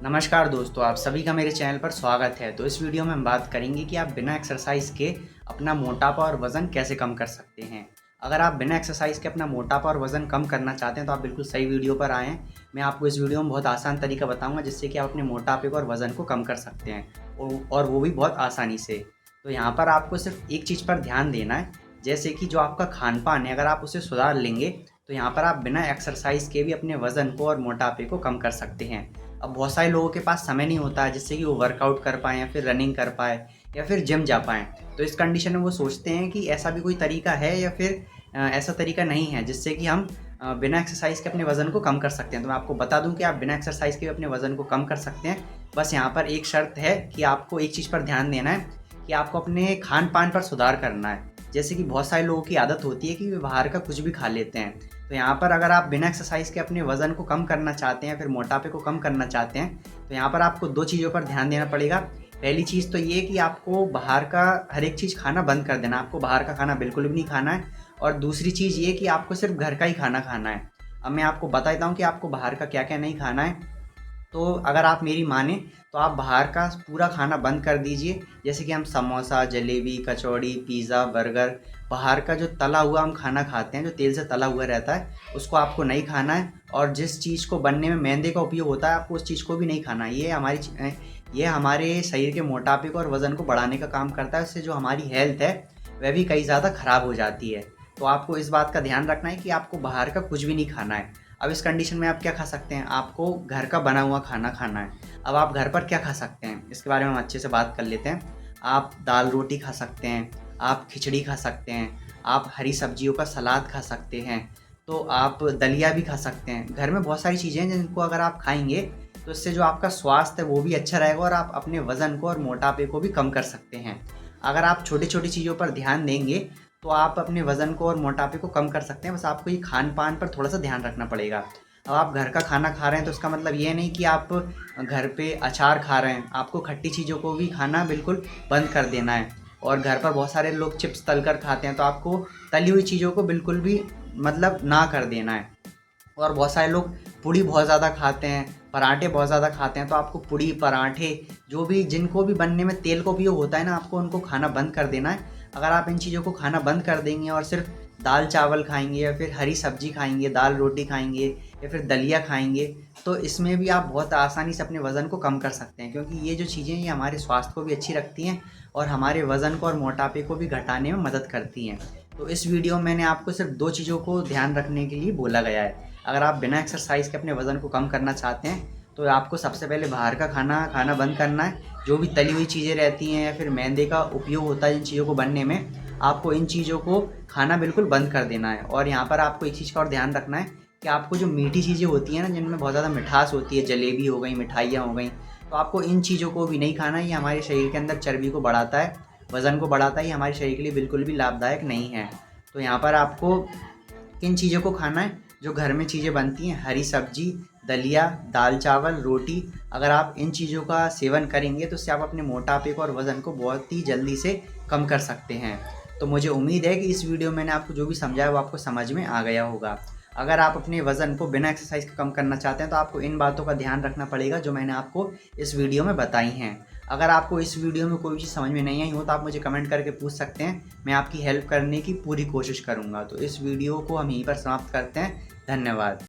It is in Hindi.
नमस्कार दोस्तों, आप सभी का मेरे चैनल पर स्वागत है। तो इस वीडियो में हम बात करेंगे कि आप बिना एक्सरसाइज के अपना मोटापा और वज़न कैसे कम कर सकते हैं। अगर आप बिना एक्सरसाइज के अपना मोटापा और वज़न कम करना चाहते हैं तो आप बिल्कुल सही वीडियो पर आए हैं। मैं आपको इस वीडियो में बहुत आसान तरीका बताऊंगा जिससे कि आप अपने मोटापे को और वज़न को कम कर सकते हैं और वो भी बहुत आसानी से। तो यहाँ पर आपको सिर्फ एक चीज़ पर ध्यान देना है, जैसे कि जो आपका खान पान है, अगर आप उसे सुधार लेंगे तो यहाँ पर आप बिना एक्सरसाइज के भी अपने वज़न को और मोटापे को कम कर सकते हैं। अब बहुत सारे लोगों के पास समय नहीं होता है जिससे कि वो वर्कआउट कर पाएँ या फिर रनिंग कर पाएँ या फिर जिम जा पाएँ। तो इस कंडीशन में वो सोचते हैं कि ऐसा भी कोई तरीका है या फिर ऐसा तरीका नहीं है जिससे कि हम बिना एक्सरसाइज के अपने वज़न को कम कर सकते हैं। तो मैं आपको बता दूं कि आप बिना एक्सरसाइज के भी अपने वज़न को कम कर सकते हैं। बस यहाँ पर एक शर्त है कि आपको एक चीज़ पर ध्यान देना है कि आपको अपने खान पान पर सुधार करना है। जैसे कि बहुत सारे लोगों की आदत होती है कि वे बाहर का कुछ भी खा लेते हैं। तो यहाँ पर अगर आप बिना एक्सरसाइज के अपने वज़न को कम करना चाहते हैं, फिर मोटापे को कम करना चाहते हैं, तो यहाँ पर आपको 2 चीज़ों पर ध्यान देना पड़ेगा। पहली चीज़ तो ये कि आपको बाहर का हर एक चीज़ खाना बंद कर देना, आपको बाहर का खाना बिल्कुल भी नहीं खाना है। और दूसरी चीज़ ये कि आपको सिर्फ घर का ही खाना खाना है। अब मैं आपको बता देता हूँ कि आपको बाहर का क्या-क्या नहीं खाना है। तो अगर आप मेरी माने तो आप बाहर का पूरा खाना बंद कर दीजिए। जैसे कि हम समोसा, जलेबी, कचौड़ी, पिज़्ज़ा, बर्गर, बाहर का जो तला हुआ हम खाना खाते हैं, जो तेल से तला हुआ रहता है, उसको आपको नहीं खाना है। और जिस चीज़ को बनने में मैदे का उपयोग होता है, आपको उस चीज़ को भी नहीं खाना है। ये हमारे शरीर के मोटापे को और वज़न को बढ़ाने का काम करता है। इससे जो हमारी हेल्थ है वह भी कई ज़्यादा ख़राब हो जाती है। तो आपको इस बात का ध्यान रखना है कि आपको बाहर का कुछ भी नहीं खाना है। अब इस कंडीशन में आप क्या खा सकते हैं, आपको घर का बना हुआ खाना खाना है। अब आप घर पर क्या खा सकते हैं, इसके बारे में हम अच्छे से बात कर लेते हैं। आप दाल रोटी खा सकते हैं, आप खिचड़ी खा सकते हैं, आप हरी सब्जियों का सलाद खा सकते हैं, तो आप दलिया भी खा सकते हैं। घर में बहुत सारी चीज़ें हैं जिनको अगर आप खाएँगे तो इससे जो आपका स्वास्थ्य है वो भी अच्छा रहेगा और आप अपने वज़न को और मोटापे को भी कम कर सकते हैं। अगर आप छोटी-छोटी चीज़ों पर ध्यान देंगे तो आप अपने वज़न को और मोटापे को कम कर सकते हैं। बस आपको ये खान-पान पर थोड़ा-सा ध्यान रखना पड़ेगा। अब आप घर का खाना खा रहे हैं तो इसका मतलब ये नहीं कि आप घर पे अचार खा रहे हैं। आपको खट्टी चीज़ों को भी खाना बिल्कुल बंद कर देना है। और घर पर बहुत सारे लोग चिप्स तल कर खाते हैं, तो आपको तली हुई चीज़ों को बिल्कुल भी मतलब ना कर देना है। और बहुत सारे लोग पूड़ी बहुत ज़्यादा खाते हैं, पराठे बहुत ज़्यादा खाते हैं, तो आपको पूड़ी, पराठे जो भी जिनको भी बनने में तेल का उपयोग होता है ना, आपको उनको खाना बंद कर देना है। अगर आप इन चीज़ों को खाना बंद कर देंगे और सिर्फ दाल चावल खाएँगे या फिर हरी सब्ज़ी खाएँगे, दाल रोटी खाएँगे या फिर दलिया खाएँगे, तो इसमें भी आप बहुत आसानी से अपने वज़न को कम कर सकते हैं। क्योंकि ये जो चीज़ें हैं ये हमारे स्वास्थ्य को भी अच्छी रखती हैं और हमारे वज़न को और मोटापे को भी घटाने में मदद करती हैं। तो इस वीडियो में मैंने आपको सिर्फ 2 चीज़ों को ध्यान रखने के लिए बोला गया है। अगर आप बिना एक्सरसाइज के अपने वज़न को कम करना चाहते हैं तो आपको सबसे पहले बाहर का खाना खाना बंद करना है। जो भी तली हुई चीज़ें रहती हैं या फिर मैदे का उपयोग होता है इन चीज़ों को बनने में, आपको इन चीज़ों को खाना बिल्कुल बंद कर देना है। और यहाँ पर आपको एक चीज़ का और ध्यान रखना है कि आपको जो मीठी चीज़ें होती हैं ना, जिनमें बहुत ज़्यादा मिठास होती है, जलेबी हो गई, मिठाइयाँ हो गई, तो आपको इन चीज़ों को भी नहीं खाना है। ये हमारे शरीर के अंदर चर्बी को बढ़ाता है, वज़न को बढ़ाता है। ये हमारे शरीर के लिए बिल्कुल भी लाभदायक नहीं है। तो यहाँ पर आपको किन चीज़ों को खाना है, जो घर में चीज़ें बनती हैं, हरी सब्जी, दलिया, दाल चावल, रोटी। अगर आप इन चीज़ों का सेवन करेंगे तो इससे आप अपने मोटापे को और वज़न को बहुत ही जल्दी से कम कर सकते हैं। तो मुझे उम्मीद है कि इस वीडियो में मैंने आपको जो भी समझाया वो आपको समझ में आ गया होगा। अगर आप अपने वज़न को बिना एक्सरसाइज के कम करना चाहते हैं तो आपको इन बातों का ध्यान रखना पड़ेगा जो मैंने आपको इस वीडियो में बताई हैं। अगर आपको इस वीडियो में कोई चीज़ समझ में नहीं आई हो तो आप मुझे कमेंट करके पूछ सकते हैं। मैं आपकी हेल्प करने की पूरी कोशिश करूँगा। तो इस वीडियो को हम यहीं पर समाप्त करते हैं। धन्यवाद।